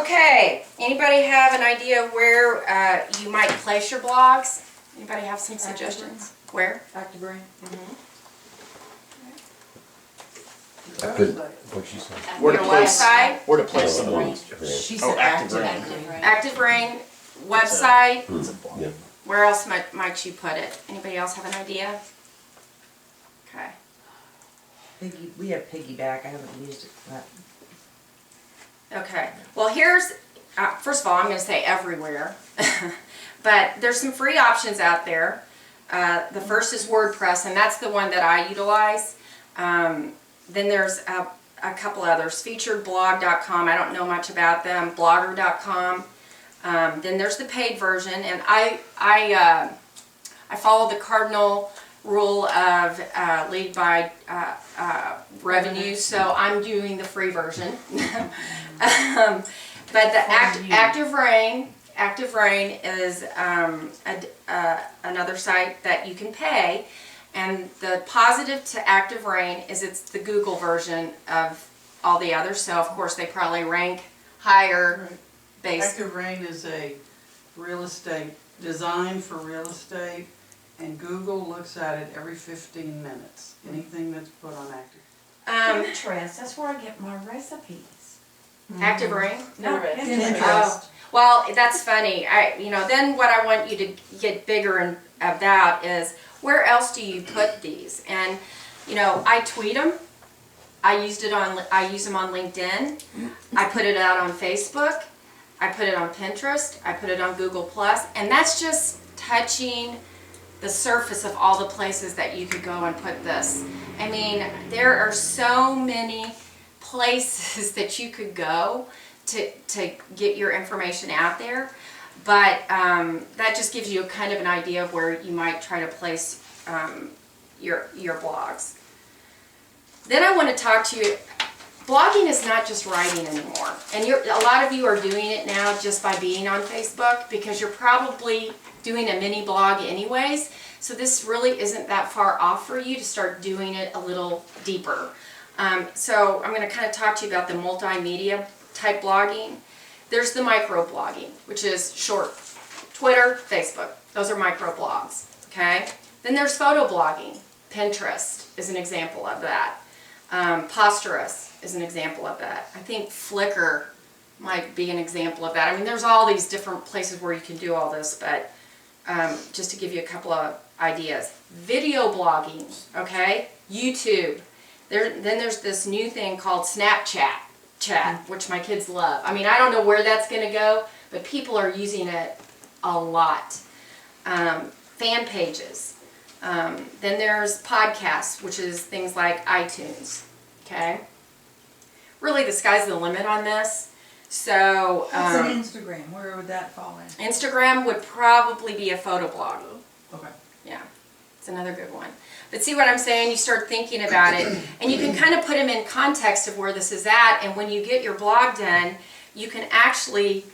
Okay, anybody have an idea where you might place your blogs? Anybody have some suggestions? Where? Active Brain. What'd she say? Your website, Where to place the Oh, blog. She Oh, said Active active. Brain. Active Brain, website. It's a blog. Yeah. Where else might you put it? Anybody else have an idea? Okay. We have Piggyback. I haven't used it. Okay. Well, here's, first of all, I'm going to say everywhere. But there's some free options out there. The first is WordPress, and that's the one that I utilize. Then there's a couple others. Featuredblog.com. I don't know much about them. Blogger.com. Then there's the paid version, and I follow the cardinal rule of lead by revenue, so I'm doing the free version. But the Active Rain is another site that you can pay, and the positive to Active Rain is it's the Google version of all the others, so of course they probably rank higher. Right. Active Rain is a real estate, designed for real estate, and Google looks at it every 15 minutes. Anything that's put on Active. Pinterest, that's where I get my recipes. Active Rain? No, Pinterest. Oh, well, that's funny. Then what I want you to get bigger and about is where else do you put these? And I tweet them. I use them on LinkedIn. I put it out on Facebook. I put it on Pinterest. I put it on Google+, and that's just touching the surface of all the places that you could go and put this. I mean, there are so many places that you could go to get your information out there, but that just gives you a kind of an idea of where you might try to place your blogs. Then I want to talk to you. Blogging is not just writing anymore, and a lot of you are doing it now just by being on Facebook because you're probably doing a mini blog anyways, so this really isn't that far off for you to start doing it a little deeper. So I'm going to kind of talk to you about the multimedia type blogging. There's the micro blogging, which is short. Twitter, Facebook, those are micro blogs, okay? Then there's photo blogging. Pinterest is an example of that. Posturous is an example of that. I think Flickr might be an example of that. I mean, there's all these different places where you can do all this, but just to give you a couple of ideas. Video blogging, okay? YouTube. Then there's this new thing called Snapchat, which my kids love. I mean, I don't know where that's going to go, but people are using it a lot. Fan pages. Then there's podcasts, which is things like iTunes, okay? Really, the sky's the limit on this. So, What's an Instagram? Where would that fall in? Instagram would probably be a photo blog. Okay. Yeah, it's another good one. But see what I'm saying? You start thinking about it, and you can kind of put them in context of where this is at, and when you get your blog done, you can actually,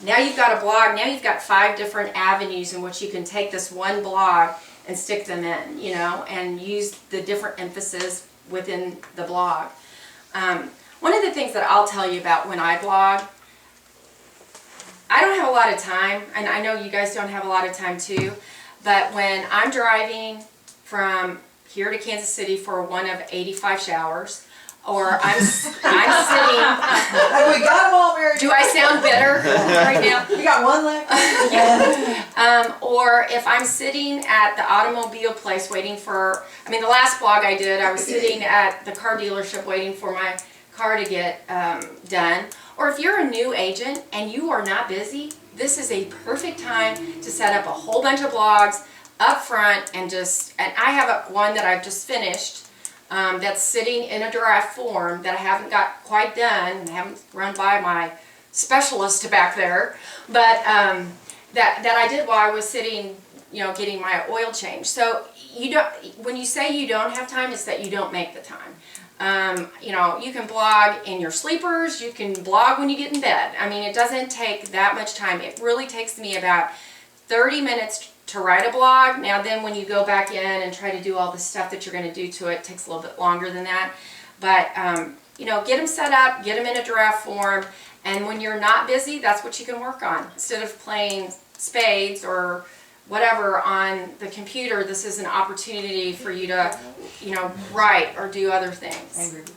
now you've got a blog, now you've got 5 different avenues in which you can take this one blog and stick them in, and use the different emphasis within the blog. One of the things that I'll tell you about when I blog, I don't have a lot of time, and I know you guys don't have a lot of time too, but when I'm driving from here to Kansas City for one of 85 showers, or I'm sitting. Have we got them all, Mary? Do I sound better right now? You got one left? Or if I'm sitting at the automobile place waiting for, the last blog I did, I was sitting at the car dealership waiting for my car to get done. Or if you're a new agent and you are not busy, this is a perfect time to set up a whole bunch of blogs up front and I have one that I've just finished that's sitting in a draft form that I haven't got quite done and I haven't run by my specialist back there, but that I did while I was sitting, getting my oil change. So when you say you don't have time, it's that you don't make the time. You can blog in your sleepers, you can blog when you get in bed. It doesn't take that much time. It really takes me about 30 minutes to write a blog. Now then when you go back in and try to do all the stuff that you're going to do to it, it takes a little bit longer than that. But, get them set up, get them in a draft form, And when you're not busy, that's what you can work on. Instead of playing spades or whatever on the computer, this is an opportunity for you to, write or do other things. I agree.